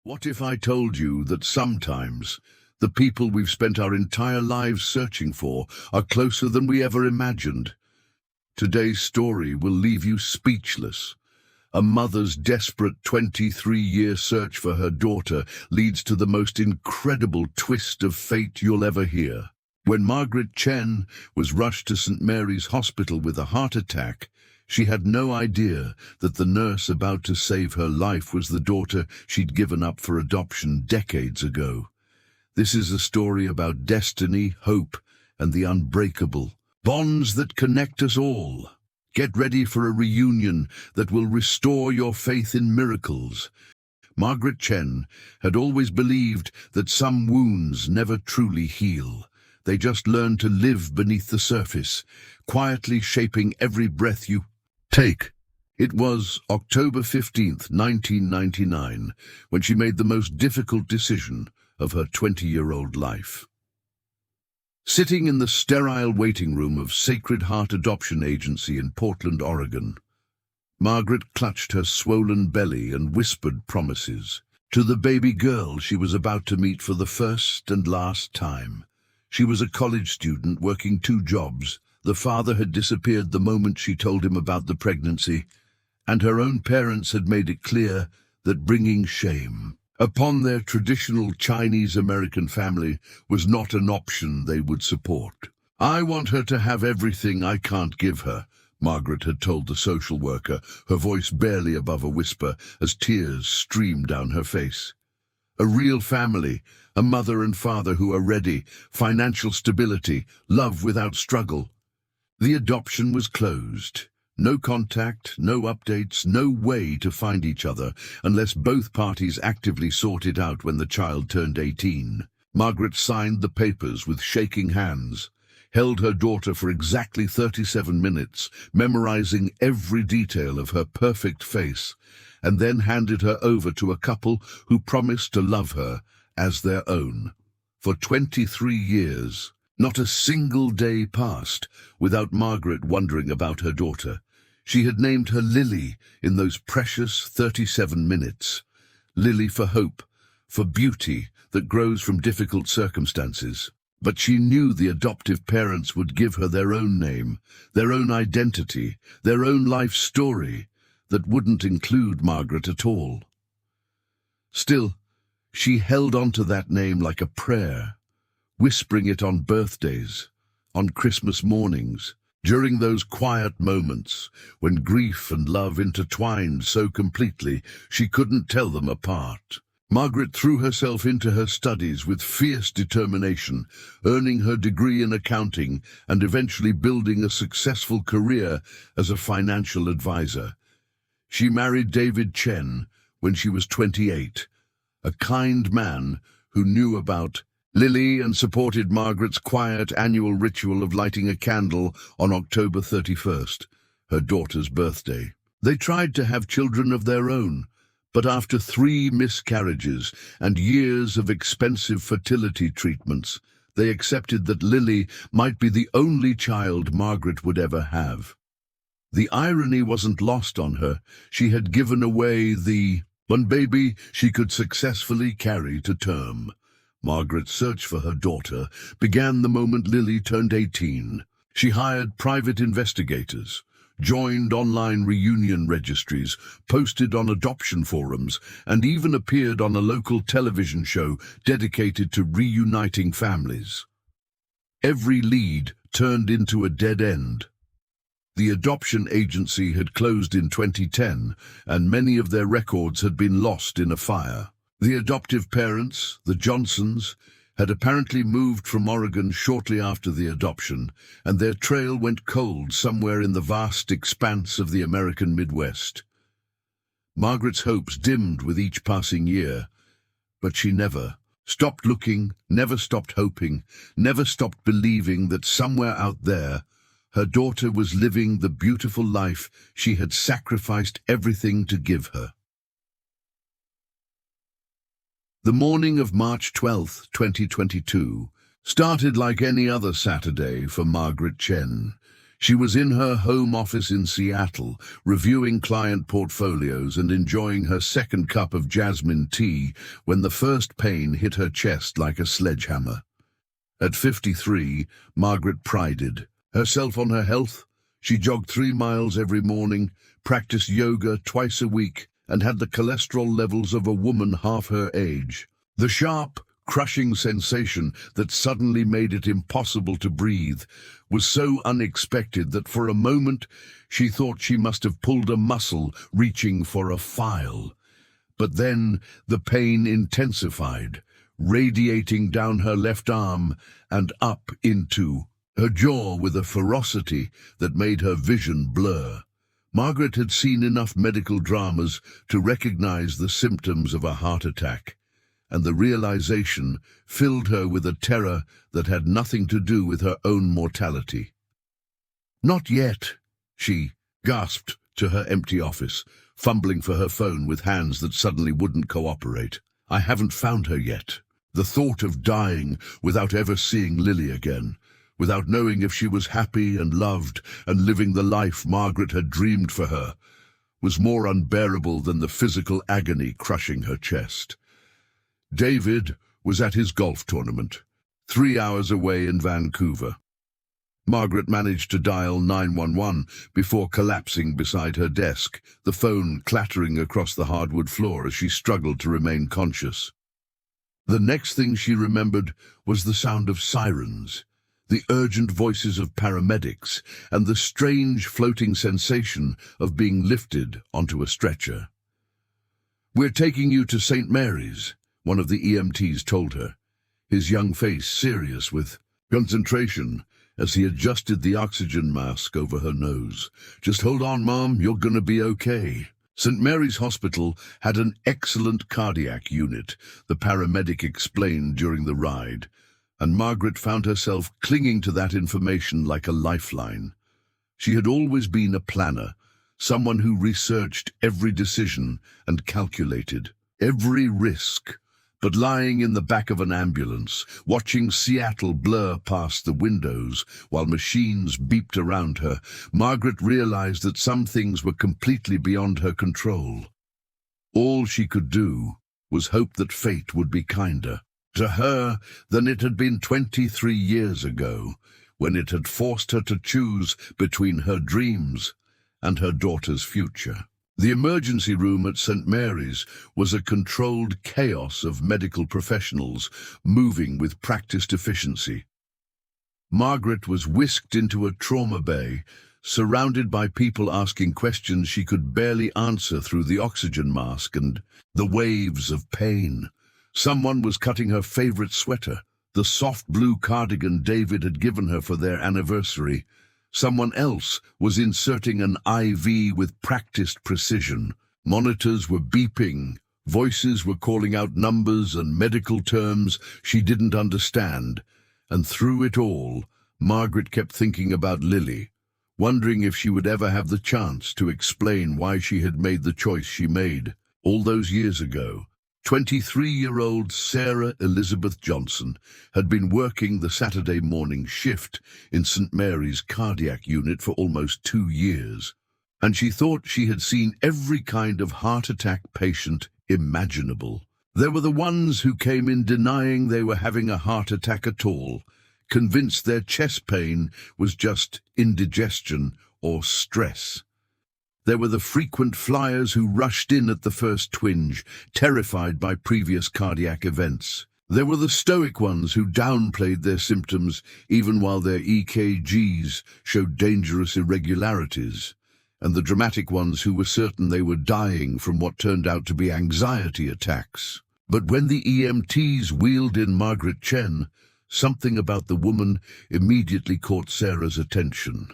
What if I told you that sometimes the people we've spent our entire lives searching for are closer than we ever imagined? Today's story will leave you speechless. A mother's desperate 23-year search for her daughter leads to the most incredible twist of fate you'll ever hear. When Margaret Chen was rushed to St. Mary's Hospital with a heart attack, she had no idea that the nurse about to save her life was the daughter she'd given up for adoption decades ago. This is a story about destiny, hope, and the unbreakable bonds that connect us all. Get ready for a reunion that will restore your faith in miracles. Margaret Chen had always believed that some wounds never truly heal. They just learn to live beneath the surface, quietly shaping every breath you take. It was October 15th, 1999, when she made the most difficult decision of her 20-year-old life. Sitting in the sterile waiting room of Sacred Heart Adoption Agency in Portland, Oregon, Margaret clutched her swollen belly and whispered promises to the baby girl she was about to meet for the first and last time. She was a college student working 2 jobs. The father had disappeared the moment she told him about the pregnancy, and her own parents had made it clear that bringing shame upon their traditional Chinese-American family was not an option they would support. "I want her to have everything I can't give her," Margaret had told the social worker, her voice barely above a whisper as tears streamed down her face. "A real family, a mother and father who are ready, financial stability, love without struggle." The adoption was closed. No contact, no updates, no way to find each other unless both parties actively sought it out when the child turned 18. Margaret signed the papers with shaking hands, held her daughter for exactly 37 minutes, memorizing every detail of her perfect face, and then handed her over to a couple who promised to love her as their own. For 23 years, not a single day passed without Margaret wondering about her daughter. She had named her Lily in those precious 37 minutes. Lily for hope, for beauty that grows from difficult circumstances. But she knew the adoptive parents would give her their own name, their own identity, their own life story that wouldn't include Margaret at all. Still, she held on to that name like a prayer, whispering it on birthdays, on Christmas mornings, during those quiet moments when grief and love intertwined so completely she couldn't tell them apart. Margaret threw herself into her studies with fierce determination, earning her degree in accounting and eventually building a successful career as a financial advisor. She married David Chen when she was 28, a kind man who knew about Lily and supported Margaret's quiet annual ritual of lighting a candle on October 31st, her daughter's birthday. They tried to have children of their own, but after 3 miscarriages and years of expensive fertility treatments, they accepted that Lily might be the only child Margaret would ever have. The irony wasn't lost on her. She had given away the one baby she could successfully carry to term. Margaret's search for her daughter began the moment Lily turned 18. She hired private investigators, joined online reunion registries, posted on adoption forums, and even appeared on a local television show dedicated to reuniting families. Every lead turned into a dead end. The adoption agency had closed in 2010, and many of their records had been lost in a fire. The adoptive parents, the Johnsons, had apparently moved from Oregon shortly after the adoption, and their trail went cold somewhere in the vast expanse of the American Midwest. Margaret's hopes dimmed with each passing year, but she never stopped looking, never stopped hoping, never stopped believing that somewhere out there, her daughter was living the beautiful life she had sacrificed everything to give her. The morning of March 12, 2022, started like any other Saturday for Margaret Chen. She was in her home office in Seattle, reviewing client portfolios and enjoying her second cup of jasmine tea when the first pain hit her chest like a sledgehammer. At 53, Margaret prided herself on her health. She jogged 3 miles every morning, practiced yoga twice a week, and had the cholesterol levels of a woman half her age. The sharp, crushing sensation that suddenly made it impossible to breathe was so unexpected that for a moment she thought she must have pulled a muscle reaching for a file. But then the pain intensified, radiating down her left arm and up into her jaw with a ferocity that made her vision blur. Margaret had seen enough medical dramas to recognize the symptoms of a heart attack, and the realization filled her with a terror that had nothing to do with her own mortality. "Not yet," she gasped to her empty office, fumbling for her phone with hands that suddenly wouldn't cooperate. "I haven't found her yet." The thought of dying without ever seeing Lily again, without knowing if she was happy and loved and living the life Margaret had dreamed for her, was more unbearable than the physical agony crushing her chest. David was at his golf tournament, 3 hours away in Vancouver. Margaret managed to dial 911 before collapsing beside her desk, the phone clattering across the hardwood floor as she struggled to remain conscious. The next thing she remembered was the sound of sirens, the urgent voices of paramedics, and the strange floating sensation of being lifted onto a stretcher. "We're taking you to St. Mary's," one of the EMTs told her, his young face serious with concentration as he adjusted the oxygen mask over her nose. "Just hold on, Mom, you're gonna be okay." St. Mary's Hospital had an excellent cardiac unit, the paramedic explained during the ride, and Margaret found herself clinging to that information like a lifeline. She had always been a planner, someone who researched every decision and calculated every risk. But lying in the back of an ambulance, watching Seattle blur past the windows while machines beeped around her, Margaret realized that some things were completely beyond her control. All she could do was hope that fate would be kinder to her than it had been 23 years ago, when it had forced her to choose between her dreams and her daughter's future. The emergency room at St. Mary's was a controlled chaos of medical professionals moving with practiced efficiency. Margaret was whisked into a trauma bay, surrounded by people asking questions she could barely answer through the oxygen mask and the waves of pain. Someone was cutting her favorite sweater, the soft blue cardigan David had given her for their anniversary. Someone else was inserting an IV with practiced precision. Monitors were beeping, voices were calling out numbers and medical terms she didn't understand. And through it all, Margaret kept thinking about Lily, wondering if she would ever have the chance to explain why she had made the choice she made. All those years ago, 23-year-old Sarah Elizabeth Johnson had been working the Saturday morning shift in St. Mary's cardiac unit for almost 2 years, and she thought she had seen every kind of heart attack patient imaginable. There were the ones who came in denying they were having a heart attack at all, convinced their chest pain was just indigestion or stress. There were the frequent flyers who rushed in at the first twinge, terrified by previous cardiac events. There were the stoic ones who downplayed their symptoms even while their EKGs showed dangerous irregularities, and the dramatic ones who were certain they were dying from what turned out to be anxiety attacks. But when the EMTs wheeled in Margaret Chen, something about the woman immediately caught Sarah's attention.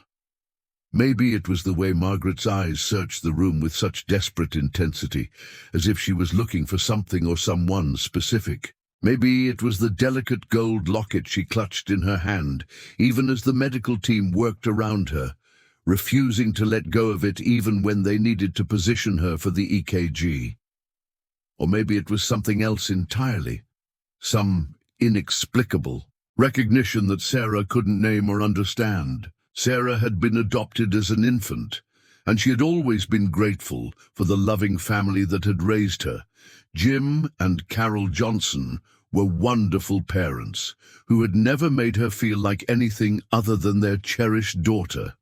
Maybe it was the way Margaret's eyes searched the room with such desperate intensity, as if she was looking for something or someone specific. Maybe it was the delicate gold locket she clutched in her hand, even as the medical team worked around her, refusing to let go of it even when they needed to position her for the EKG. Or maybe it was something else entirely, some inexplicable recognition that Sarah couldn't name or understand. Sarah had been adopted as an infant, and she had always been grateful for the loving family that had raised her. Jim and Carol Johnson were wonderful parents who had never made her feel like anything other than their cherished daughter.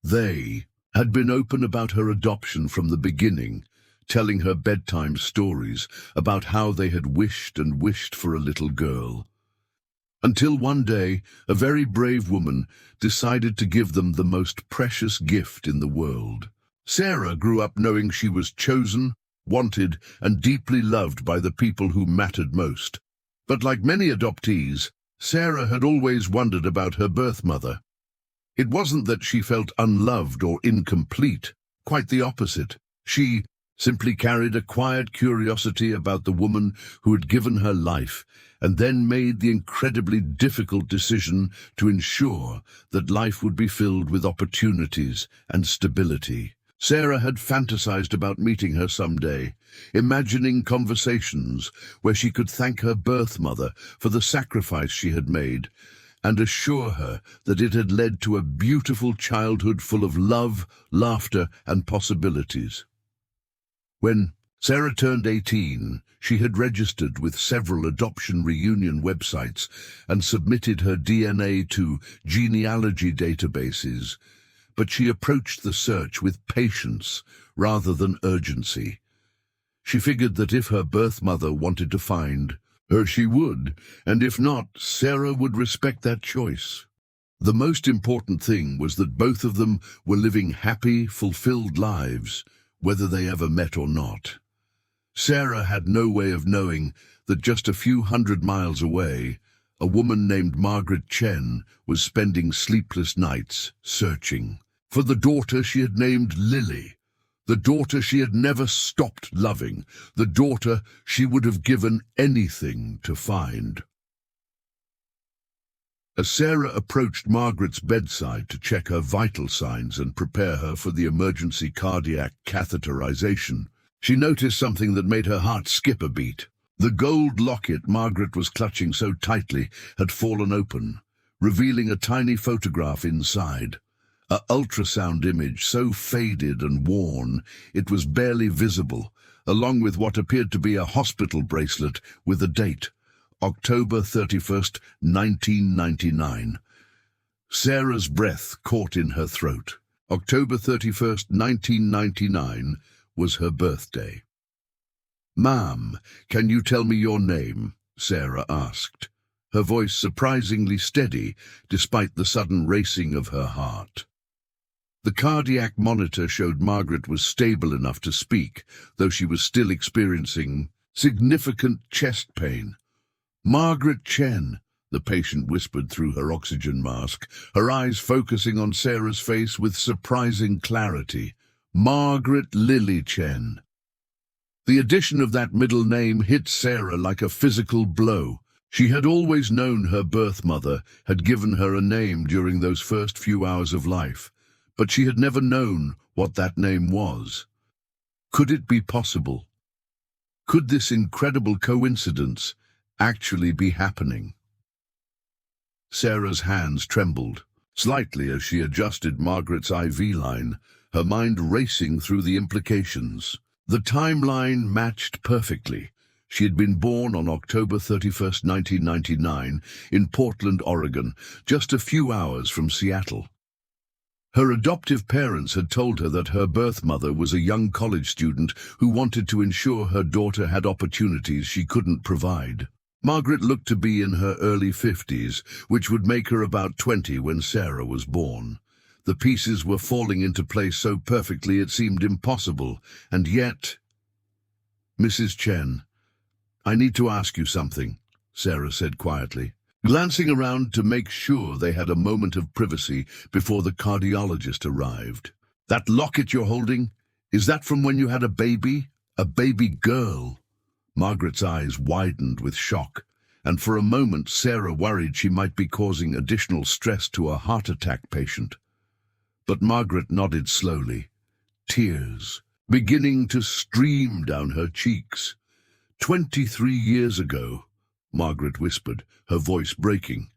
They had been open about her adoption from the beginning, telling her bedtime stories about how they had wished and wished for a little girl. Until one day, a very brave woman decided to give them the most precious gift in the world. Sarah grew up knowing she was chosen, wanted, and deeply loved by the people who mattered most. But like many adoptees, Sarah had always wondered about her birth mother. It wasn't that she felt unloved or incomplete, quite the opposite. She simply carried a quiet curiosity about the woman who had given her life and then made the incredibly difficult decision to ensure that life would be filled with opportunities and stability. Sarah had fantasized about meeting her someday, imagining conversations where she could thank her birth mother for the sacrifice she had made and assure her that it had led to a beautiful childhood full of love, laughter, and possibilities. When Sarah turned 18, she had registered with several adoption reunion websites and submitted her DNA to genealogy databases, but she approached the search with patience rather than urgency. She figured that if her birth mother wanted to find her, she would, and if not, Sarah would respect that choice. The most important thing was that both of them were living happy, fulfilled lives, whether they ever met or not. Sarah had no way of knowing that just a few hundred miles away, a woman named Margaret Chen was spending sleepless nights searching for the daughter she had named Lily, the daughter she had never stopped loving, the daughter she would have given anything to find. As Sarah approached Margaret's bedside to check her vital signs and prepare her for the emergency cardiac catheterization, she noticed something that made her heart skip a beat. The gold locket Margaret was clutching so tightly had fallen open, revealing a tiny photograph inside. An ultrasound image so faded and worn it was barely visible, along with what appeared to be a hospital bracelet with a date, October 31st, 1999. Sarah's breath caught in her throat. October 31st, 1999 was her birthday. "Ma'am, can you tell me your name?" Sarah asked, her voice surprisingly steady despite the sudden racing of her heart. The cardiac monitor showed Margaret was stable enough to speak, though she was still experiencing significant chest pain. "Margaret Chen," the patient whispered through her oxygen mask, her eyes focusing on Sarah's face with surprising clarity. "Margaret Lily Chen." The addition of that middle name hit Sarah like a physical blow. She had always known her birth mother had given her a name during those first few hours of life, but she had never known what that name was. Could it be possible? Could this incredible coincidence actually be happening? Sarah's hands trembled slightly as she adjusted Margaret's IV line, her mind racing through the implications. The timeline matched perfectly. She had been born on October 31st, 1999, in Portland, Oregon, just a few hours from Seattle. Her adoptive parents had told her that her birth mother was a young college student who wanted to ensure her daughter had opportunities she couldn't provide. Margaret looked to be in her early 50s, which would make her about 20 when Sarah was born. The pieces were falling into place so perfectly it seemed impossible, and yet... "Mrs. Chen, I need to ask you something," Sarah said quietly, glancing around to make sure they had a moment of privacy before the cardiologist arrived. "That locket you're holding, is that from when you had a baby? A baby girl?" Margaret's eyes widened with shock, and for a moment Sarah worried she might be causing additional stress to a heart attack patient. But Margaret nodded slowly, tears beginning to stream down her cheeks. 23 years ago, Margaret whispered, her voice breaking.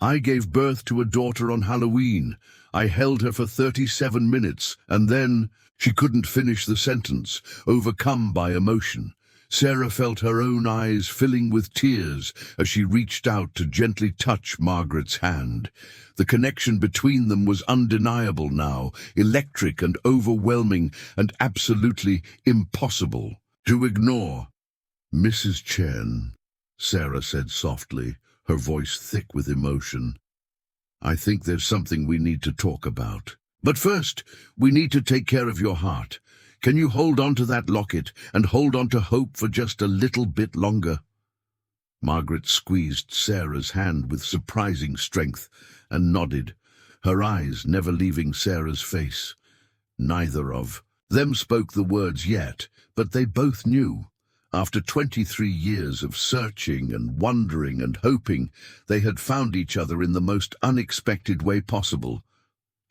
I gave birth to a daughter on Halloween. I held her for 37 minutes, and then she couldn't finish the sentence, overcome by emotion. Sarah felt her own eyes filling with tears as she reached out to gently touch Margaret's hand. The connection between them was undeniable now, electric and overwhelming and absolutely impossible to ignore. "Mrs. Chen," Sarah said softly, her voice thick with emotion, "I think there's something we need to talk about. But first, we need to take care of your heart. Can you hold on to that locket and hold on to hope for just a little bit longer?" Margaret squeezed Sarah's hand with surprising strength and nodded, her eyes never leaving Sarah's face. Neither of them spoke the words yet, but they both knew. After 23 years of searching and wondering and hoping, they had found each other in the most unexpected way possible.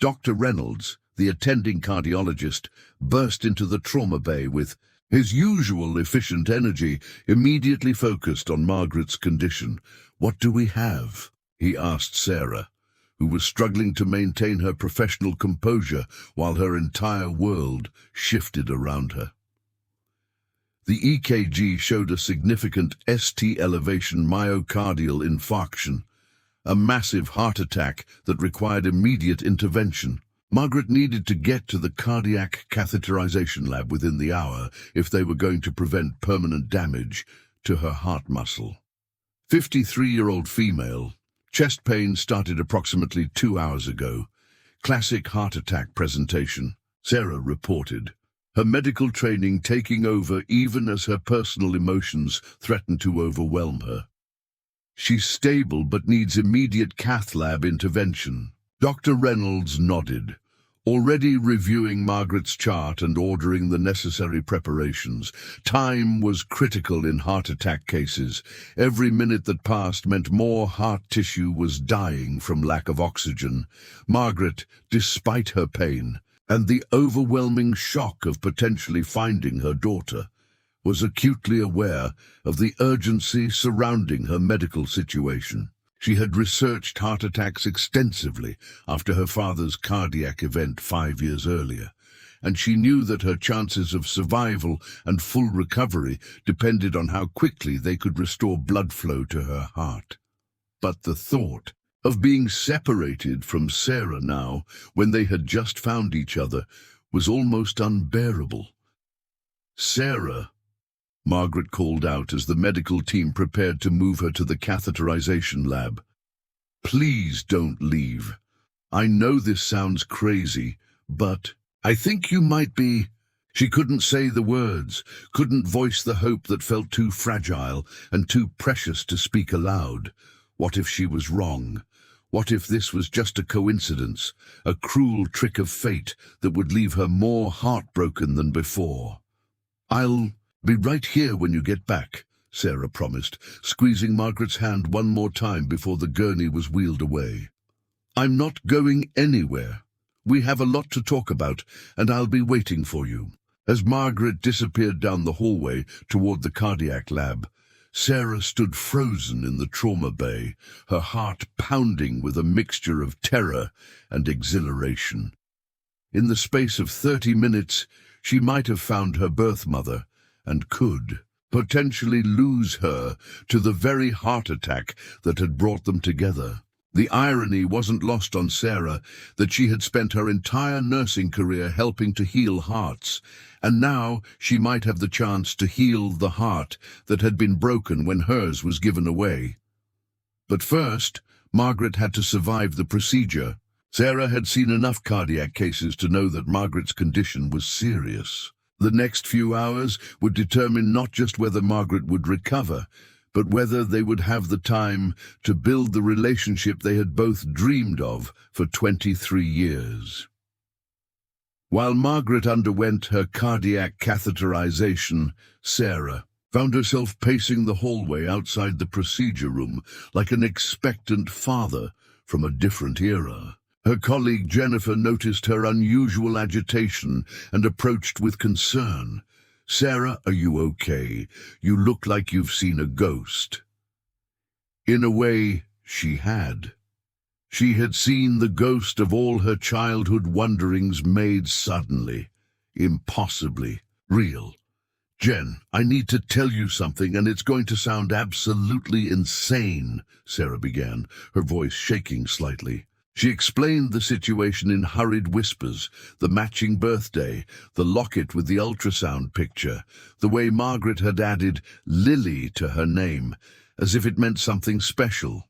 Dr. Reynolds, the attending cardiologist, burst into the trauma bay with his usual efficient energy, immediately focused on Margaret's condition. "What do we have?" he asked Sarah, who was struggling to maintain her professional composure while her entire world shifted around her. The EKG showed a significant ST elevation myocardial infarction, a massive heart attack that required immediate intervention. Margaret needed to get to the cardiac catheterization lab within the hour if they were going to prevent permanent damage to her heart muscle. 53-year-old female. Chest pain started approximately 2 hours ago. Classic heart attack presentation, Sarah reported, her medical training taking over even as her personal emotions threatened to overwhelm her. "She's stable but needs immediate cath lab intervention." Dr. Reynolds nodded, already reviewing Margaret's chart and ordering the necessary preparations. Time was critical in heart attack cases. Every minute that passed meant more heart tissue was dying from lack of oxygen. Margaret, despite her pain and the overwhelming shock of potentially finding her daughter, was acutely aware of the urgency surrounding her medical situation. She had researched heart attacks extensively after her father's cardiac event 5 years earlier, and she knew that her chances of survival and full recovery depended on how quickly they could restore blood flow to her heart. But the thought of being separated from Sarah now, when they had just found each other, was almost unbearable. "Sarah," Margaret called out as the medical team prepared to move her to the catheterization lab, "please don't leave. I know this sounds crazy, but I think you might be—" She couldn't say the words, couldn't voice the hope that felt too fragile and too precious to speak aloud. What if she was wrong? What if this was just a coincidence, a cruel trick of fate that would leave her more heartbroken than before? "I'll be right here when you get back," Sarah promised, squeezing Margaret's hand one more time before the gurney was wheeled away. "I'm not going anywhere. We have a lot to talk about, and I'll be waiting for you." As Margaret disappeared down the hallway toward the cardiac lab, Sarah stood frozen in the trauma bay, her heart pounding with a mixture of terror and exhilaration. In the space of 30 minutes, she might have found her birth mother, and could potentially lose her to the very heart attack that had brought them together. The irony wasn't lost on Sarah that she had spent her entire nursing career helping to heal hearts, and now she might have the chance to heal the heart that had been broken when hers was given away. But first, Margaret had to survive the procedure. Sarah had seen enough cardiac cases to know that Margaret's condition was serious. The next few hours would determine not just whether Margaret would recover, but whether they would have the time to build the relationship they had both dreamed of for 23 years. While Margaret underwent her cardiac catheterization, Sarah found herself pacing the hallway outside the procedure room like an expectant father from a different era. Her colleague Jennifer noticed her unusual agitation and approached with concern. "Sarah, are you okay? You look like you've seen a ghost." In a way, she had. She had seen the ghost of all her childhood wonderings made suddenly, impossibly real. "Jen, I need to tell you something, and it's going to sound absolutely insane," Sarah began, her voice shaking slightly. She explained the situation in hurried whispers, the matching birthday, the locket with the ultrasound picture, the way Margaret had added Lily to her name, as if it meant something special.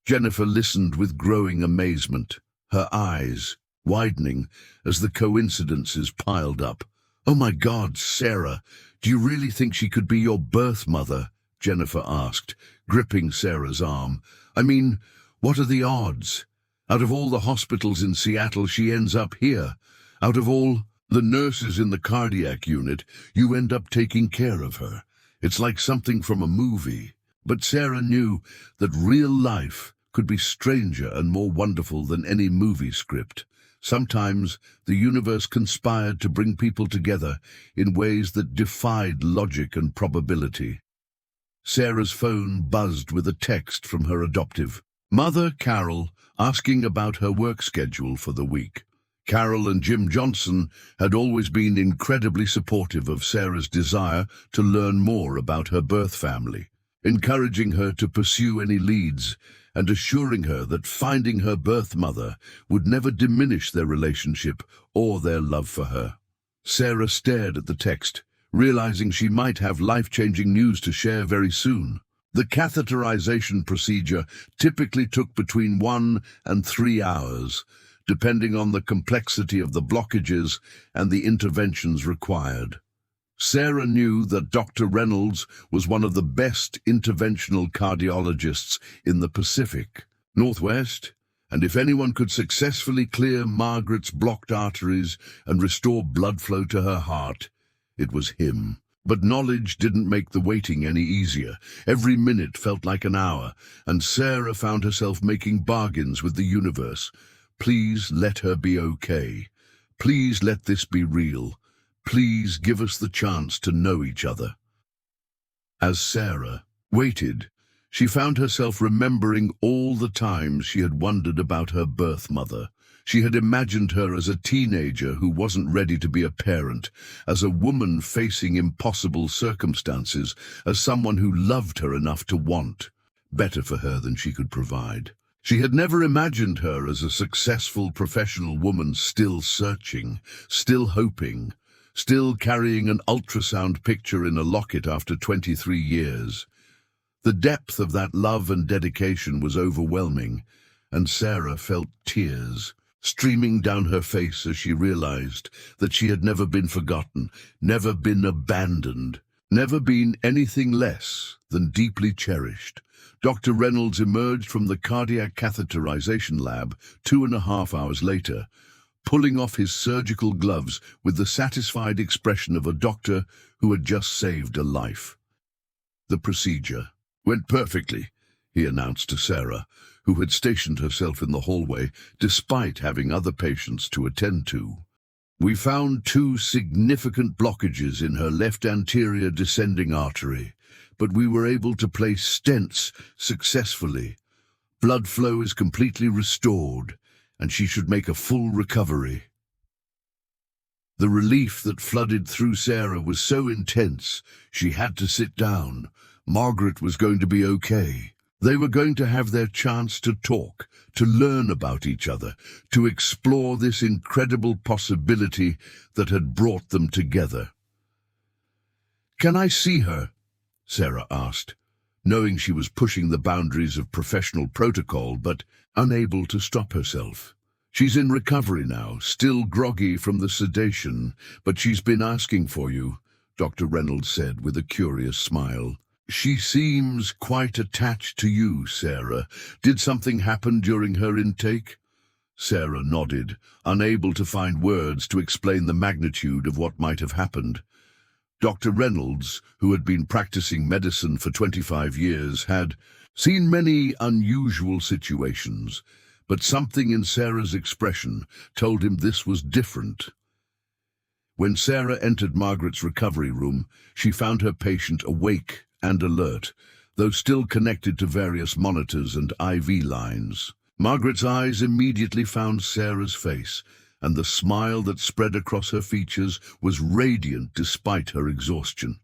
Jennifer listened with growing amazement, her eyes widening as the coincidences piled up. "Oh my God, Sarah, do you really think she could be your birth mother?" Jennifer asked, gripping Sarah's arm. "I mean, what are the odds? Out of all the hospitals in Seattle, she ends up here. Out of all the nurses in the cardiac unit, you end up taking care of her. It's like something from a movie." But Sarah knew that real life could be stranger and more wonderful than any movie script. Sometimes the universe conspired to bring people together in ways that defied logic and probability. Sarah's phone buzzed with a text from her adoptive mother, Carol, asking about her work schedule for the week. Carol and Jim Johnson had always been incredibly supportive of Sarah's desire to learn more about her birth family, encouraging her to pursue any leads and assuring her that finding her birth mother would never diminish their relationship or their love for her. Sarah stared at the text, realizing she might have life-changing news to share very soon. The catheterization procedure typically took between 1 and 3 hours, depending on the complexity of the blockages and the interventions required. Sarah knew that Dr. Reynolds was one of the best interventional cardiologists in the Pacific Northwest, and if anyone could successfully clear Margaret's blocked arteries and restore blood flow to her heart, it was him. But knowledge didn't make the waiting any easier. Every minute felt like an hour, and Sarah found herself making bargains with the universe. Please let her be okay. Please let this be real. Please give us the chance to know each other. As Sarah waited, she found herself remembering all the times she had wondered about her birth mother. She had imagined her as a teenager who wasn't ready to be a parent, as a woman facing impossible circumstances, as someone who loved her enough to want better for her than she could provide. She had never imagined her as a successful professional woman still searching, still hoping, still carrying an ultrasound picture in a locket after 23 years. The depth of that love and dedication was overwhelming, and Sarah felt tears streaming down her face as she realized that she had never been forgotten, never been abandoned, never been anything less than deeply cherished. Dr. Reynolds emerged from the cardiac catheterization lab 2.5 hours later, pulling off his surgical gloves with the satisfied expression of a doctor who had just saved a life. "The procedure went perfectly," he announced to Sarah, who had stationed herself in the hallway despite having other patients to attend to. "We found 2 significant blockages in her left anterior descending artery, but we were able to place stents successfully. Blood flow is completely restored, and she should make a full recovery." The relief that flooded through Sarah was so intense, she had to sit down. Margaret was going to be okay. They were going to have their chance to talk, to learn about each other, to explore this incredible possibility that had brought them together. "Can I see her?" Sarah asked, knowing she was pushing the boundaries of professional protocol, but unable to stop herself. "She's in recovery now, still groggy from the sedation, but she's been asking for you," Dr. Reynolds said with a curious smile. "She seems quite attached to you, Sarah. Did something happen during her intake?" Sarah nodded, unable to find words to explain the magnitude of what might have happened. Dr. Reynolds, who had been practicing medicine for 25 years, had seen many unusual situations, but something in Sarah's expression told him this was different. When Sarah entered Margaret's recovery room, she found her patient awake and alert, though still connected to various monitors and IV lines. Margaret's eyes immediately found Sarah's face, and the smile that spread across her features was radiant despite her exhaustion.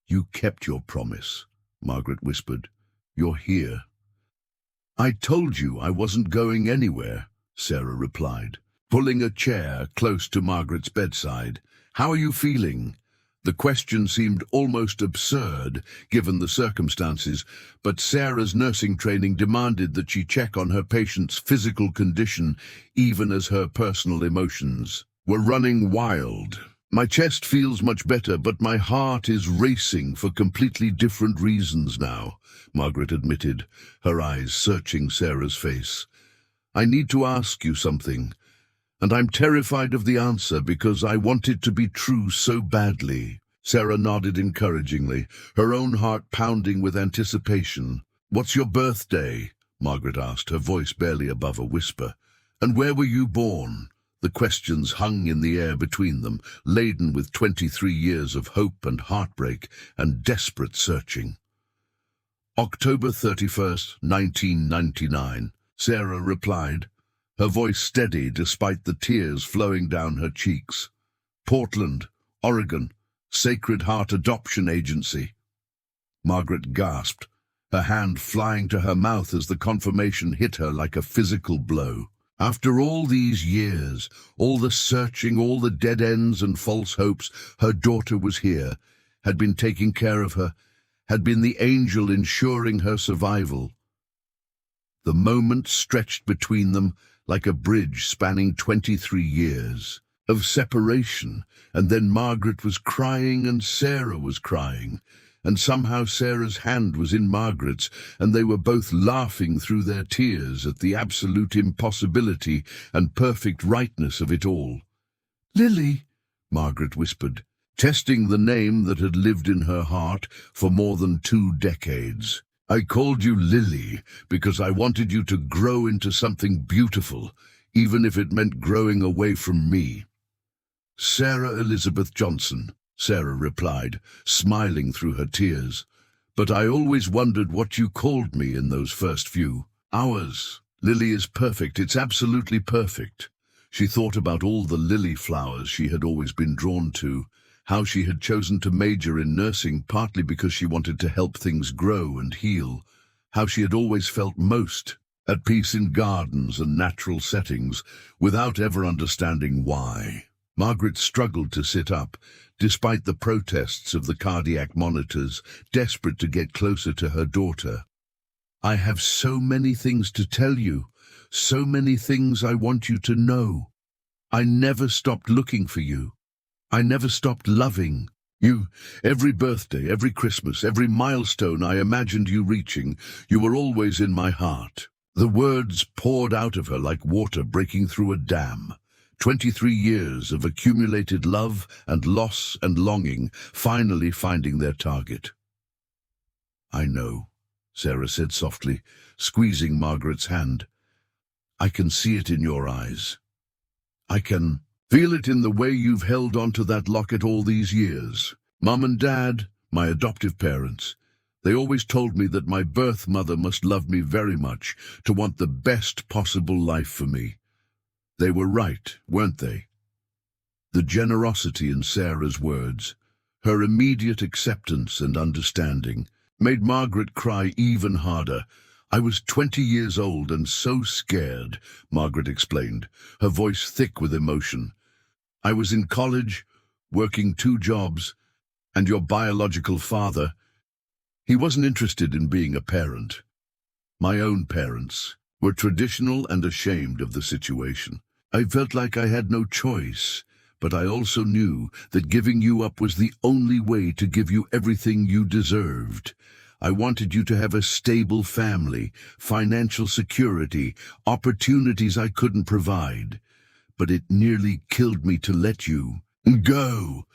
"You kept your promise," Margaret whispered. "You're here." "I told you I wasn't going anywhere," Sarah replied, pulling a chair close to Margaret's bedside. "How are you feeling?" The question seemed almost absurd, given the circumstances, but Sarah's nursing training demanded that she check on her patient's physical condition, even as her personal emotions were running wild. "My chest feels much better, but my heart is racing for completely different reasons now," Margaret admitted, her eyes searching Sarah's face. "I need to ask you something, and I'm terrified of the answer because I want it to be true so badly." Sarah nodded encouragingly, her own heart pounding with anticipation. "What's your birthday?" Margaret asked, her voice barely above a whisper. "And where were you born?" The questions hung in the air between them, laden with 23 years of hope and heartbreak and desperate searching. "October 31st, 1999, Sarah replied, her voice steady despite the tears flowing down her cheeks. "Portland, Oregon, Sacred Heart Adoption Agency." Margaret gasped, her hand flying to her mouth as the confirmation hit her like a physical blow. After all these years, all the searching, all the dead ends and false hopes, her daughter was here, had been taking care of her, had been the angel ensuring her survival. The moment stretched between them like a bridge spanning 23 years of separation, and then Margaret was crying and Sarah was crying, and somehow Sarah's hand was in Margaret's, and they were both laughing through their tears at the absolute impossibility and perfect rightness of it all. "Lily," Margaret whispered, testing the name that had lived in her heart for more than 2 decades. "I called you Lily because I wanted you to grow into something beautiful, even if it meant growing away from me." "Sarah Elizabeth Johnson," Sarah replied, smiling through her tears. "But I always wondered what you called me in those first few hours. Lily is perfect, it's absolutely perfect." She thought about all the lily flowers she had always been drawn to, how she had chosen to major in nursing partly because she wanted to help things grow and heal, how she had always felt most at peace in gardens and natural settings, without ever understanding why. Margaret struggled to sit up, despite the protests of the cardiac monitors, desperate to get closer to her daughter. "I have so many things to tell you, so many things I want you to know. I never stopped looking for you. I never stopped loving you. Every birthday, every Christmas, every milestone I imagined you reaching, you were always in my heart." The words poured out of her like water breaking through a dam. 23 years of accumulated love and loss and longing, finally finding their target. "I know," Sarah said softly, squeezing Margaret's hand. "I can see it in your eyes. I can feel it in the way you've held on to that locket all these years. Mum and Dad, my adoptive parents, they always told me that my birth mother must love me very much to want the best possible life for me. They were right, weren't they?" The generosity in Sarah's words, her immediate acceptance and understanding, made Margaret cry even harder. "I was 20 years old and so scared," Margaret explained, her voice thick with emotion. "I was in college, working 2 jobs, and your biological father, he wasn't interested in being a parent. My own parents were traditional and ashamed of the situation. I felt like I had no choice, but I also knew that giving you up was the only way to give you everything you deserved. I wanted you to have a stable family, financial security, opportunities I couldn't provide. But it nearly killed me to let you go."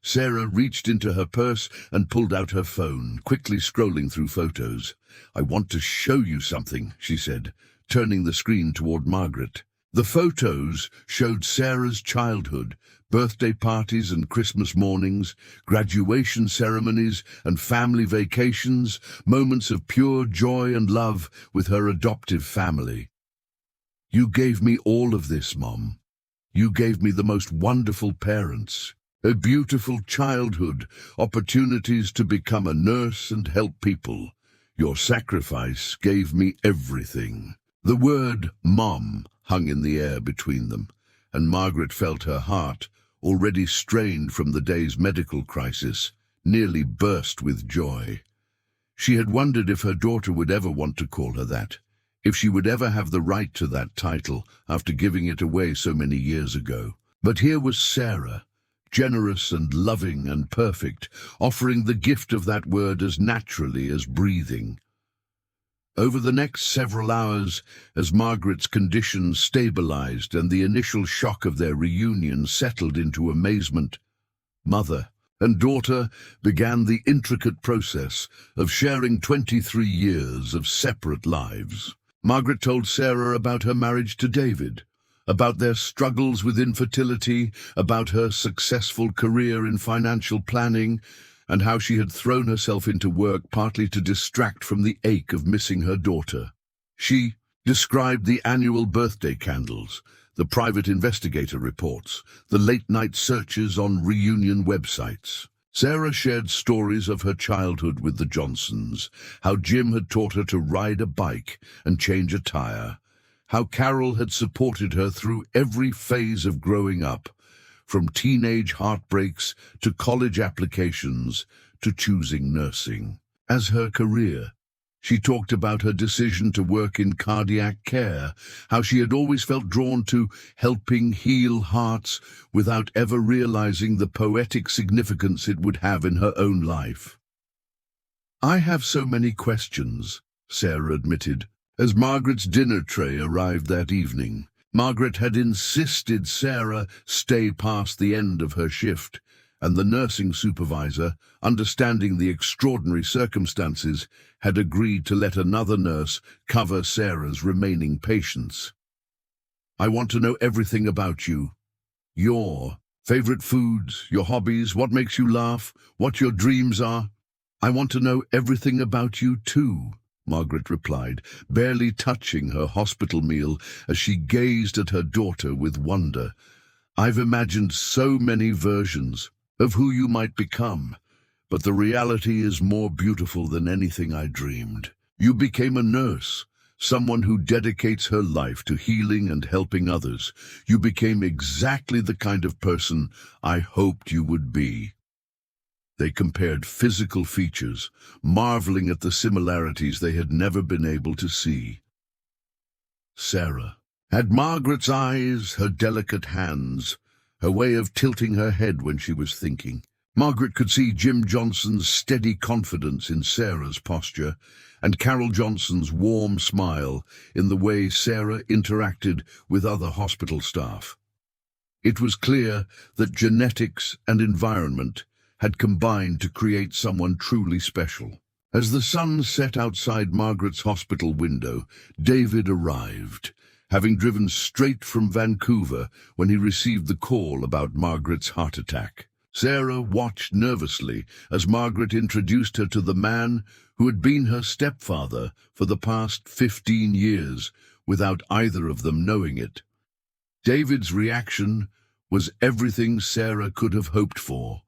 Sarah reached into her purse and pulled out her phone, quickly scrolling through photos. "I want to show you something," she said, turning the screen toward Margaret. The photos showed Sarah's childhood, birthday parties and Christmas mornings, graduation ceremonies and family vacations, moments of pure joy and love with her adoptive family. You gave me all of this, Mom. You gave me the most wonderful parents, a beautiful childhood, opportunities to become a nurse and help people. Your sacrifice gave me everything." The word "Mom" hung in the air between them, and Margaret felt her heart, already strained from the day's medical crisis, nearly burst with joy. She had wondered if her daughter would ever want to call her that, if she would ever have the right to that title after giving it away so many years ago. But here was Sarah, generous and loving and perfect, offering the gift of that word as naturally as breathing. Over the next several hours, as Margaret's condition stabilized and the initial shock of their reunion settled into amazement, mother and daughter began the intricate process of sharing 23 years of separate lives. Margaret told Sarah about her marriage to David, about their struggles with infertility, about her successful career in financial planning, and how she had thrown herself into work partly to distract from the ache of missing her daughter. She described the annual birthday candles, the private investigator reports, the late-night searches on reunion websites. Sarah shared stories of her childhood with the Johnsons, how Jim had taught her to ride a bike and change a tire, how Carol had supported her through every phase of growing up, from teenage heartbreaks to college applications to choosing nursing. As her career, she talked about her decision to work in cardiac care, how she had always felt drawn to helping heal hearts without ever realizing the poetic significance it would have in her own life. "I have so many questions," Sarah admitted, as Margaret's dinner tray arrived that evening. Margaret had insisted Sarah stay past the end of her shift, and the nursing supervisor, understanding the extraordinary circumstances, had agreed to let another nurse cover Sarah's remaining patients. "I want to know everything about you. Your favorite foods, your hobbies, what makes you laugh, what your dreams are. I want to know everything about you too," Margaret replied, barely touching her hospital meal as she gazed at her daughter with wonder. "I've imagined so many versions of who you might become, but the reality is more beautiful than anything I dreamed. You became a nurse, someone who dedicates her life to healing and helping others. You became exactly the kind of person I hoped you would be." They compared physical features, marveling at the similarities they had never been able to see. Sarah had Margaret's eyes, her delicate hands, her way of tilting her head when she was thinking. Margaret could see Jim Johnson's steady confidence in Sarah's posture, and Carol Johnson's warm smile in the way Sarah interacted with other hospital staff. It was clear that genetics and environment had combined to create someone truly special. As the sun set outside Margaret's hospital window, David arrived, having driven straight from Vancouver when he received the call about Margaret's heart attack. Sarah watched nervously as Margaret introduced her to the man who had been her stepfather for the past 15 years, without either of them knowing it. David's reaction was everything Sarah could have hoped for.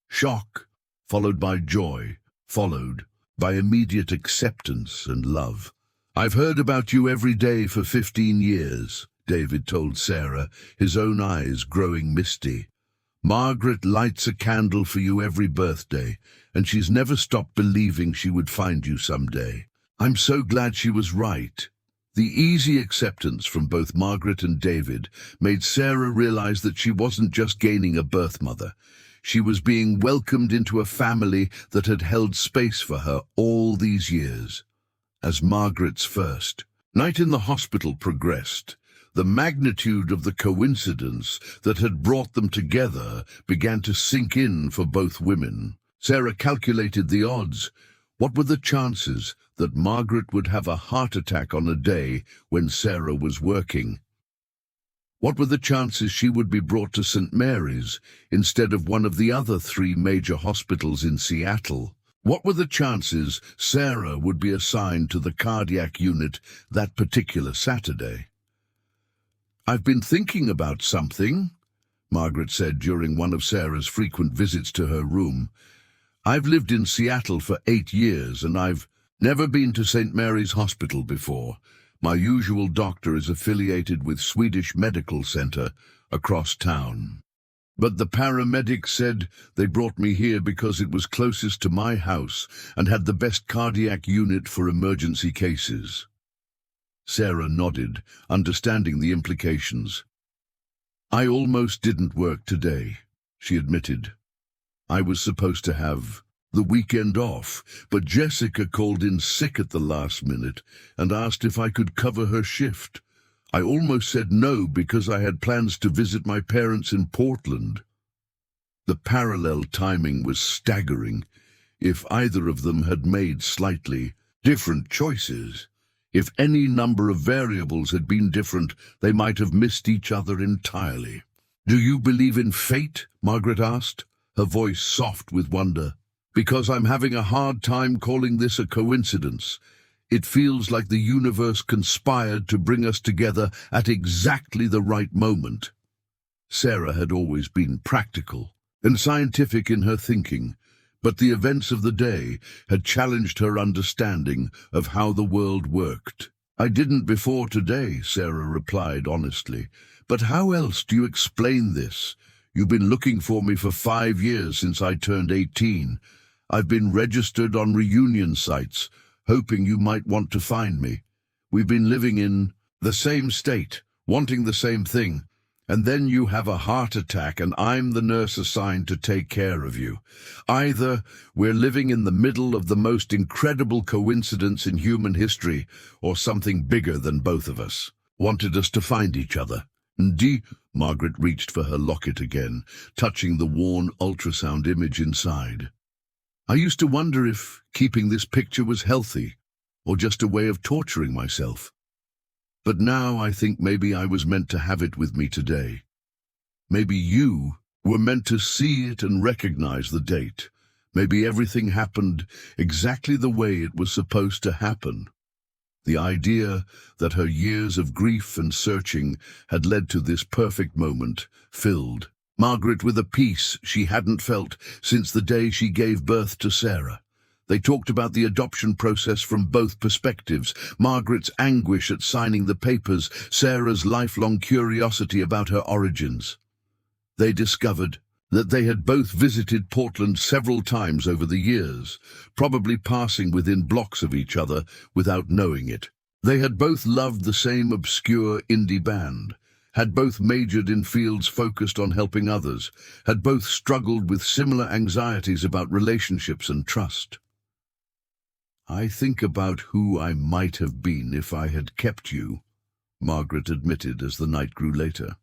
Shock, followed by joy, followed by immediate acceptance and love. "I've heard about you every day for 15 years, David told Sarah, his own eyes growing misty. "Margaret lights a candle for you every birthday, and she's never stopped believing she would find you someday. I'm so glad she was right." The easy acceptance from both Margaret and David made Sarah realize that she wasn't just gaining a birth mother. She was being welcomed into a family that had held space for her all these years. As Margaret's first night in the hospital progressed, the magnitude of the coincidence that had brought them together began to sink in for both women. Sarah calculated the odds. What were the chances that Margaret would have a heart attack on a day when Sarah was working? What were the chances she would be brought to St. Mary's instead of one of the other 3 major hospitals in Seattle? What were the chances Sarah would be assigned to the cardiac unit that particular Saturday? I've been thinking about something, Margaret said during one of Sarah's frequent visits to her room. I've lived in Seattle for 8 years and I've never been to St. Mary's Hospital before. My usual doctor is affiliated with Swedish Medical Center across town. But the paramedics said they brought me here because it was closest to my house and had the best cardiac unit for emergency cases. Sarah nodded, understanding the implications. I almost didn't work today, she admitted. I was supposed to have the weekend off, but Jessica called in sick at the last minute and asked if I could cover her shift. I almost said no because I had plans to visit my parents in Portland. The parallel timing was staggering. If either of them had made slightly different choices, if any number of variables had been different, they might have missed each other entirely. Do you believe in fate? Margaret asked, her voice soft with wonder. Because I'm having a hard time calling this a coincidence. It feels like the universe conspired to bring us together at exactly the right moment. Sarah had always been practical and scientific in her thinking, but the events of the day had challenged her understanding of how the world worked. I didn't before today, Sarah replied honestly. But how else do you explain this? You've been looking for me for 5 years since I turned 18. I've been registered on reunion sites, hoping you might want to find me. We've been living in the same state, wanting the same thing. And then you have a heart attack and I'm the nurse assigned to take care of you. Either we're living in the middle of the most incredible coincidence in human history, or something bigger than both of us wanted us to find each other. Margaret reached for her locket again, touching the worn ultrasound image inside. I used to wonder if keeping this picture was healthy, or just a way of torturing myself. But now I think maybe I was meant to have it with me today. Maybe you were meant to see it and recognize the date. Maybe everything happened exactly the way it was supposed to happen. The idea that her years of grief and searching had led to this perfect moment filled Margaret with a peace she hadn't felt since the day she gave birth to Sarah. They talked about the adoption process from both perspectives, Margaret's anguish at signing the papers, Sarah's lifelong curiosity about her origins. They discovered that they had both visited Portland several times over the years, probably passing within blocks of each other without knowing it. They had both loved the same obscure indie band, had both majored in fields focused on helping others, had both struggled with similar anxieties about relationships and trust. I think about who I might have been if I had kept you, Margaret admitted as the night grew later.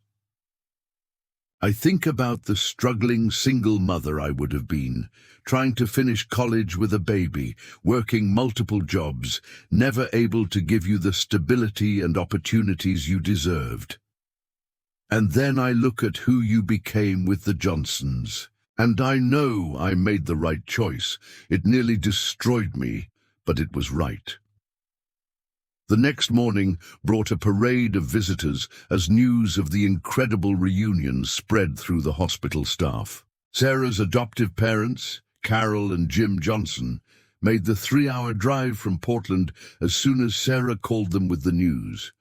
I think about the struggling single mother I would have been, trying to finish college with a baby, working multiple jobs, never able to give you the stability and opportunities you deserved. And then I look at who you became with the Johnsons, and I know I made the right choice. It nearly destroyed me, but it was right. The next morning brought a parade of visitors as news of the incredible reunion spread through the hospital staff. Sarah's adoptive parents, Carol and Jim Johnson, made the 3-hour drive from Portland as soon as Sarah called them with the news.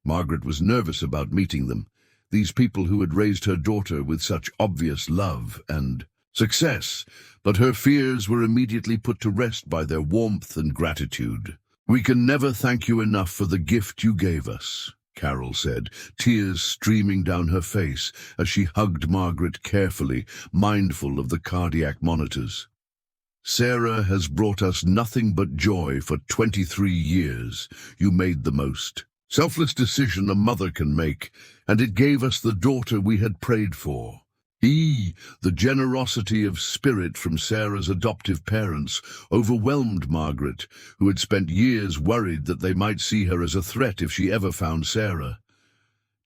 Margaret was nervous about meeting them, these people who had raised her daughter with such obvious love and success, but her fears were immediately put to rest by their warmth and gratitude. We can never thank you enough for the gift you gave us, Carol said, tears streaming down her face as she hugged Margaret carefully, mindful of the cardiac monitors. Sarah has brought us nothing but joy for 23 years. You made the most selfless decision a mother can make, and it gave us the daughter we had prayed for. The generosity of spirit from Sarah's adoptive parents overwhelmed Margaret, who had spent years worried that they might see her as a threat if she ever found Sarah.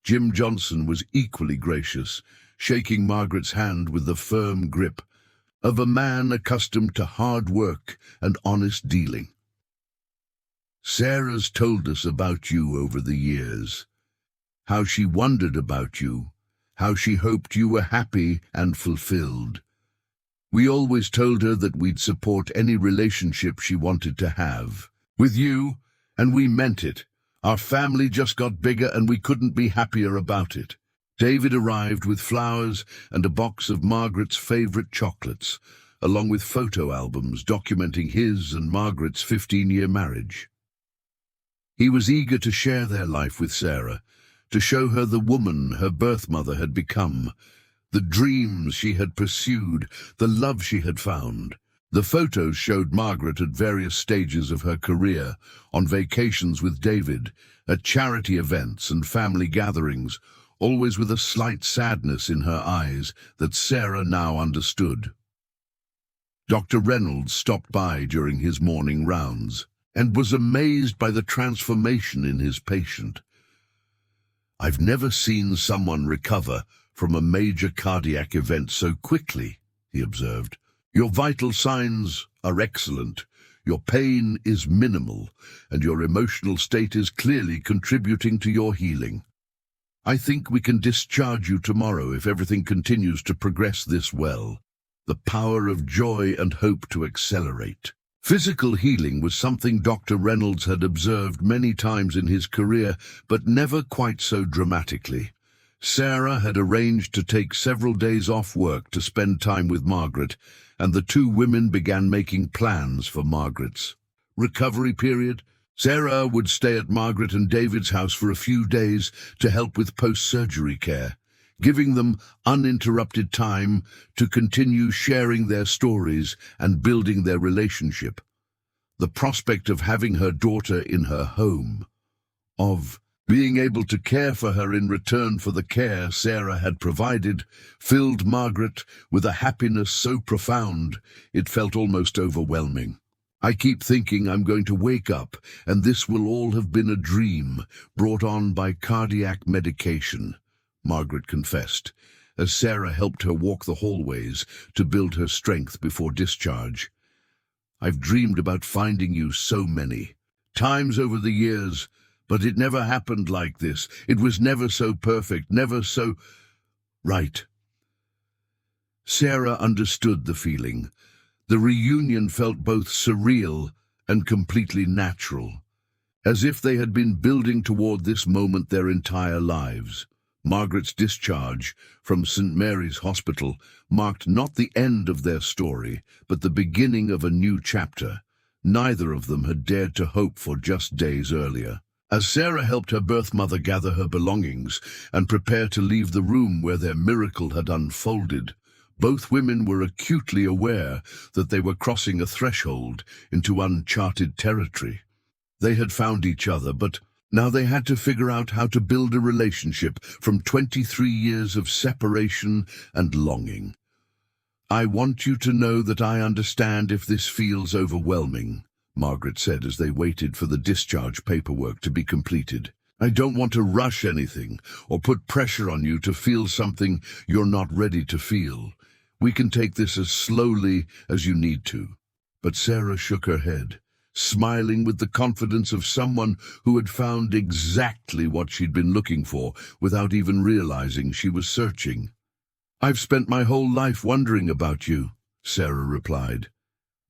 Jim Johnson was equally gracious, shaking Margaret's hand with the firm grip of a man accustomed to hard work and honest dealing. Sarah's told us about you over the years. how she wondered about you, how she hoped you were happy and fulfilled. We always told her that we'd support any relationship she wanted to have. With you, and we meant it. Our family just got bigger and we couldn't be happier about it. David arrived with flowers and a box of Margaret's favorite chocolates, along with photo albums documenting his and Margaret's 15-year marriage. He was eager to share their life with Sarah, to show her the woman her birth mother had become, the dreams she had pursued, the love she had found. The photos showed Margaret at various stages of her career, on vacations with David, at charity events and family gatherings, always with a slight sadness in her eyes that Sarah now understood. Dr. Reynolds stopped by during his morning rounds and was amazed by the transformation in his patient. "I've never seen someone recover from a major cardiac event so quickly," he observed. "Your vital signs are excellent, your pain is minimal, and your emotional state is clearly contributing to your healing. I think we can discharge you tomorrow if everything continues to progress this well." The power of joy and hope to accelerate. Physical healing was something Dr. Reynolds had observed many times in his career, but never quite so dramatically. Sarah had arranged to take several days off work to spend time with Margaret, and the two women began making plans for Margaret's recovery period. Sarah would stay at Margaret and David's house for a few days to help with post-surgery care, giving them uninterrupted time to continue sharing their stories and building their relationship. The prospect of having her daughter in her home, of being able to care for her in return for the care Sarah had provided, filled Margaret with a happiness so profound it felt almost overwhelming. "I keep thinking I'm going to wake up and this will all have been a dream brought on by cardiac medication," Margaret confessed, as Sarah helped her walk the hallways to build her strength before discharge. "I've dreamed about finding you so many times over the years, but it never happened like this. It was never so perfect, never so right." Sarah understood the feeling. The reunion felt both surreal and completely natural, as if they had been building toward this moment their entire lives. Margaret's discharge from St. Mary's Hospital marked not the end of their story, but the beginning of a new chapter neither of them had dared to hope for just days earlier. As Sarah helped her birth mother gather her belongings and prepare to leave the room where their miracle had unfolded, both women were acutely aware that they were crossing a threshold into uncharted territory. They had found each other, but now they had to figure out how to build a relationship from 23 years of separation and longing. "I want you to know that I understand if this feels overwhelming," Margaret said as they waited for the discharge paperwork to be completed. "I don't want to rush anything or put pressure on you to feel something you're not ready to feel. We can take this as slowly as you need to." But Sarah shook her head, smiling with the confidence of someone who had found exactly what she'd been looking for without even realizing she was searching. "I've spent my whole life wondering about you," Sarah replied.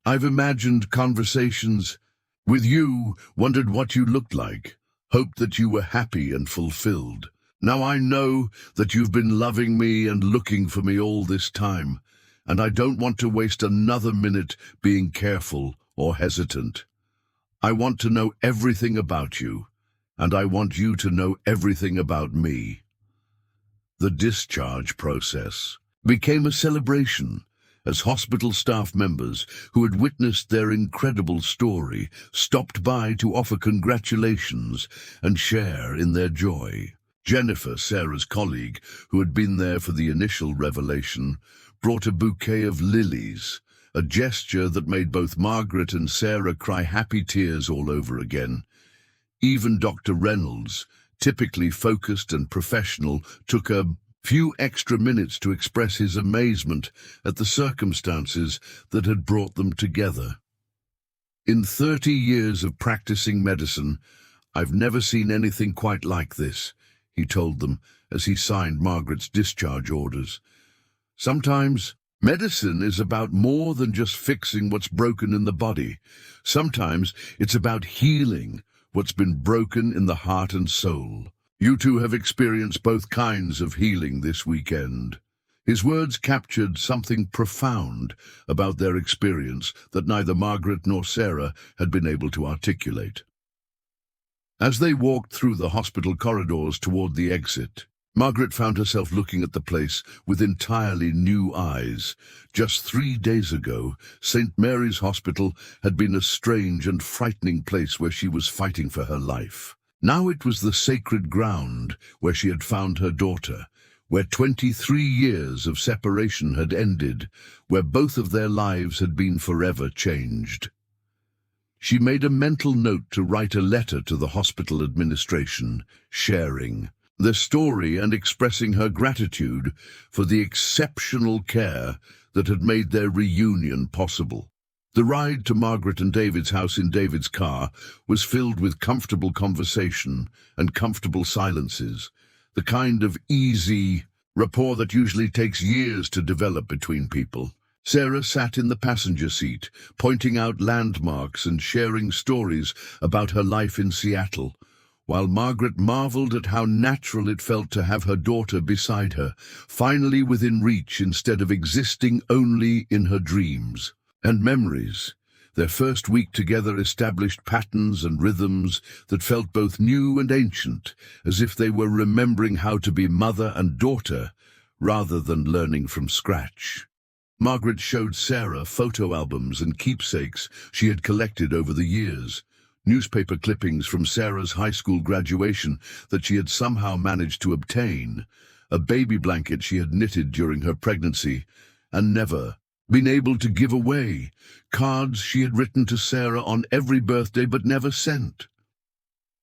"I've imagined conversations with you, wondered what you looked like, hoped that you were happy and fulfilled. Now I know that you've been loving me and looking for me all this time, and I don't want to waste another minute being careful or hesitant. I want to know everything about you, and I want you to know everything about me." The discharge process became a celebration as hospital staff members who had witnessed their incredible story stopped by to offer congratulations and share in their joy. Jennifer, Sarah's colleague, who had been there for the initial revelation, brought a bouquet of lilies, a gesture that made both Margaret and Sarah cry happy tears all over again. Even Dr. Reynolds, typically focused and professional, took a few extra minutes to express his amazement at the circumstances that had brought them together. "In 30 years of practicing medicine, I've never seen anything quite like this," he told them as he signed Margaret's discharge orders. Sometimes medicine is about more than just fixing what's broken in the body. Sometimes it's about healing what's been broken in the heart and soul. You two have experienced both kinds of healing this weekend. His words captured something profound about their experience that neither Margaret nor Sarah had been able to articulate. As they walked through the hospital corridors toward the exit, Margaret found herself looking at the place with entirely new eyes. Just 3 days ago, St. Mary's Hospital had been a strange and frightening place where she was fighting for her life. Now it was the sacred ground where she had found her daughter, where 23 years of separation had ended, where both of their lives had been forever changed. She made a mental note to write a letter to the hospital administration, sharing the story and expressing her gratitude for the exceptional care that had made their reunion possible. The ride to Margaret and David's house in David's car was filled with comfortable conversation and comfortable silences, the kind of easy rapport that usually takes years to develop between people. Sarah sat in the passenger seat, pointing out landmarks and sharing stories about her life in Seattle, while Margaret marveled at how natural it felt to have her daughter beside her, finally within reach instead of existing only in her dreams and memories. Their first week together established patterns and rhythms that felt both new and ancient, as if they were remembering how to be mother and daughter rather than learning from scratch. Margaret showed Sarah photo albums and keepsakes she had collected over the years, newspaper clippings from Sarah's high school graduation that she had somehow managed to obtain, a baby blanket she had knitted during her pregnancy and never been able to give away, cards she had written to Sarah on every birthday but never sent.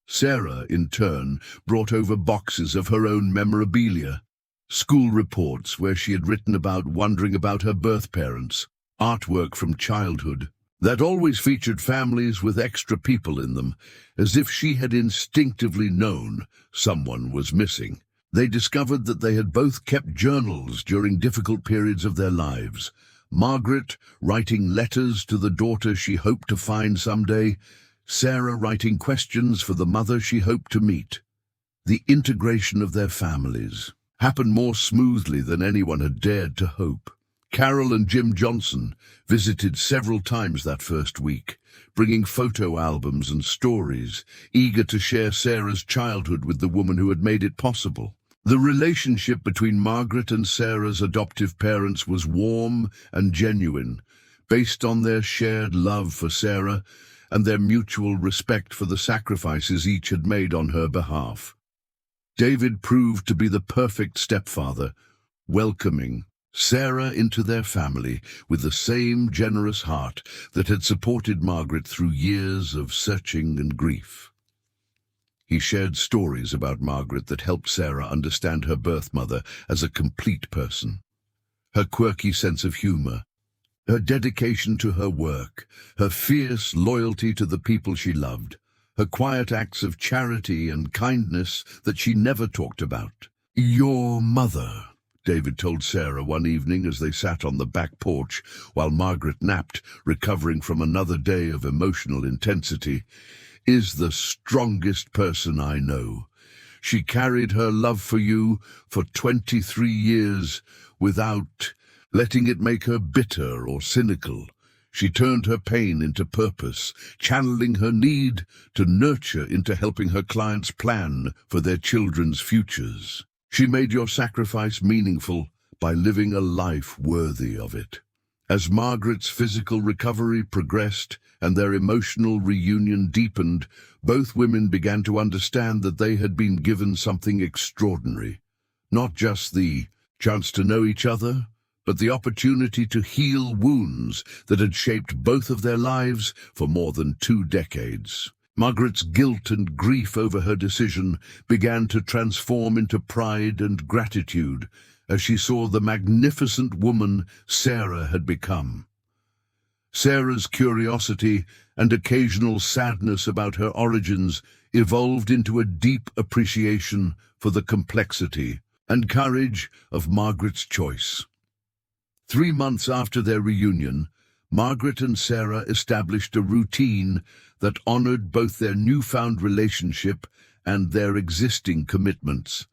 Sarah, in turn, brought over boxes of her own memorabilia, school reports where she had written about wondering about her birth parents, artwork from childhood that always featured families with extra people in them, as if she had instinctively known someone was missing. They discovered that they had both kept journals during difficult periods of their lives, Margaret writing letters to the daughter she hoped to find someday, Sarah writing questions for the mother she hoped to meet. The integration of their families happened more smoothly than anyone had dared to hope. Carol and Jim Johnson visited several times that first week, bringing photo albums and stories, eager to share Sarah's childhood with the woman who had made it possible. The relationship between Margaret and Sarah's adoptive parents was warm and genuine, based on their shared love for Sarah and their mutual respect for the sacrifices each had made on her behalf. David proved to be the perfect stepfather, welcoming Sarah into their family with the same generous heart that had supported Margaret through years of searching and grief. He shared stories about Margaret that helped Sarah understand her birth mother as a complete person. Her quirky sense of humor, her dedication to her work, her fierce loyalty to the people she loved, her quiet acts of charity and kindness that she never talked about. "Your mother," David told Sarah one evening as they sat on the back porch while Margaret napped, recovering from another day of emotional intensity, "is the strongest person I know. She carried her love for you for 23 years without letting it make her bitter or cynical. She turned her pain into purpose, channeling her need to nurture into helping her clients plan for their children's futures. She made your sacrifice meaningful by living a life worthy of it." As Margaret's physical recovery progressed and their emotional reunion deepened, both women began to understand that they had been given something extraordinary. Not just the chance to know each other, but the opportunity to heal wounds that had shaped both of their lives for more than 2 decades. Margaret's guilt and grief over her decision began to transform into pride and gratitude as she saw the magnificent woman Sarah had become. Sarah's curiosity and occasional sadness about her origins evolved into a deep appreciation for the complexity and courage of Margaret's choice. 3 months after their reunion, Margaret and Sarah established a routine that honored both their newfound relationship and their existing commitments.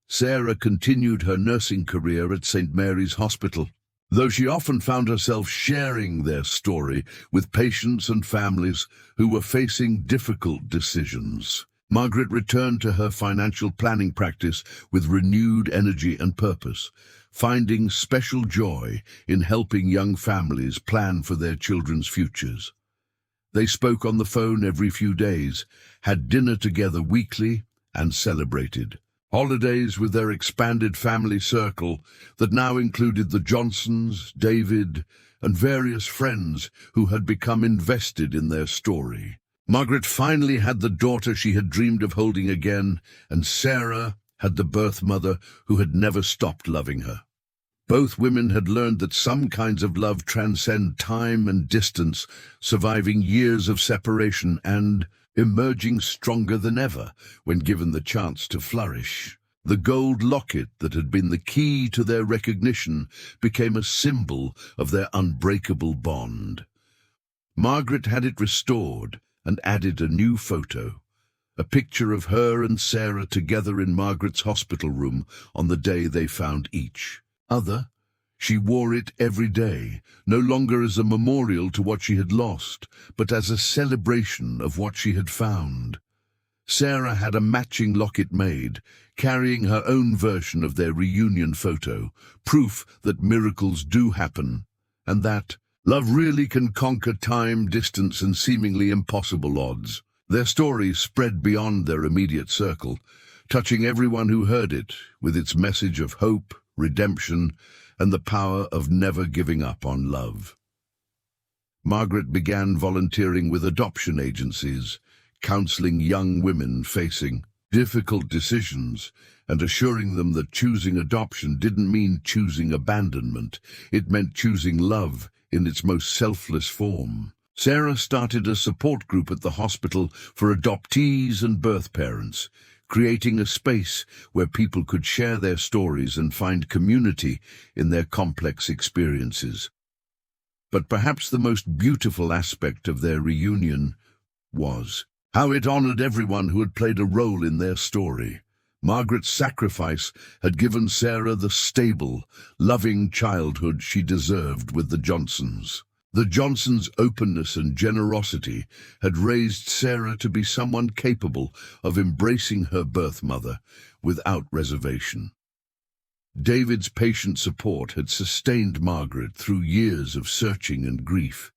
Sarah continued her nursing career at St. Mary's Hospital, though she often found herself sharing their story with patients and families who were facing difficult decisions. Margaret returned to her financial planning practice with renewed energy and purpose, finding special joy in helping young families plan for their children's futures. They spoke on the phone every few days, had dinner together weekly, and celebrated holidays with their expanded family circle that now included the Johnsons, David, and various friends who had become invested in their story. Margaret finally had the daughter she had dreamed of holding again, and Sarah had the birth mother who had never stopped loving her. Both women had learned that some kinds of love transcend time and distance, surviving years of separation and emerging stronger than ever when given the chance to flourish. The gold locket that had been the key to their recognition became a symbol of their unbreakable bond. Margaret had it restored and added a new photo, a picture of her and Sarah together in Margaret's hospital room on the day they found each other. She wore it every day, no longer as a memorial to what she had lost, but as a celebration of what she had found. Sarah had a matching locket made, carrying her own version of their reunion photo, proof that miracles do happen, and that love really can conquer time, distance, and seemingly impossible odds. Their story spread beyond their immediate circle, touching everyone who heard it with its message of hope, redemption, and the power of never giving up on love. Margaret began volunteering with adoption agencies, counseling young women facing difficult decisions and assuring them that choosing adoption didn't mean choosing abandonment. It meant choosing love in its most selfless form. Sarah started a support group at the hospital for adoptees and birth parents, creating a space where people could share their stories and find community in their complex experiences. But perhaps the most beautiful aspect of their reunion was how it honored everyone who had played a role in their story. Margaret's sacrifice had given Sarah the stable, loving childhood she deserved with the Johnsons. The Johnsons' openness and generosity had raised Sarah to be someone capable of embracing her birth mother without reservation. David's patient support had sustained Margaret through years of searching and grief.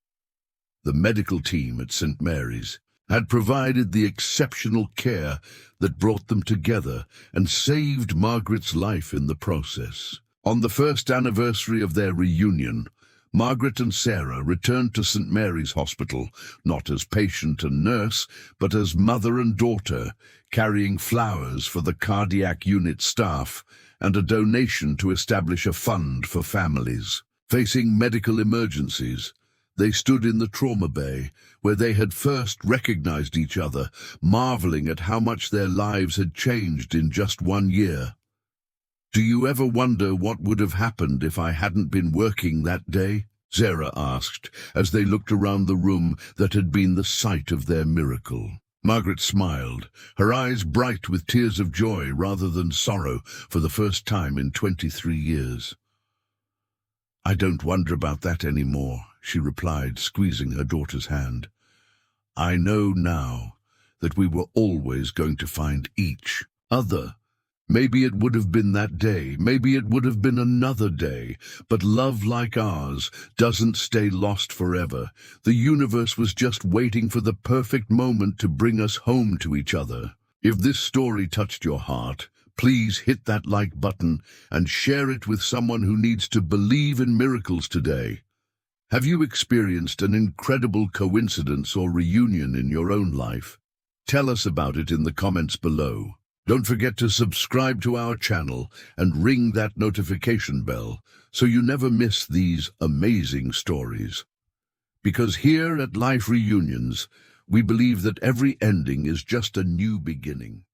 The medical team at St. Mary's had provided the exceptional care that brought them together and saved Margaret's life in the process. On the first anniversary of their reunion, Margaret and Sarah returned to St. Mary's Hospital, not as patient and nurse, but as mother and daughter, carrying flowers for the cardiac unit staff and a donation to establish a fund for families facing medical emergencies. They stood in the trauma bay, where they had first recognized each other, marveling at how much their lives had changed in just 1 year. "Do you ever wonder what would have happened if I hadn't been working that day?" Sarah asked, as they looked around the room that had been the site of their miracle. Margaret smiled, her eyes bright with tears of joy rather than sorrow for the first time in 23 years. "I don't wonder about that anymore," she replied, squeezing her daughter's hand. "I know now that we were always going to find each other. Maybe it would have been that day, maybe it would have been another day, but love like ours doesn't stay lost forever. The universe was just waiting for the perfect moment to bring us home to each other." If this story touched your heart, please hit that like button and share it with someone who needs to believe in miracles today. Have you experienced an incredible coincidence or reunion in your own life? Tell us about it in the comments below. Don't forget to subscribe to our channel and ring that notification bell so you never miss these amazing stories. Because here at Life Reunions, we believe that every ending is just a new beginning.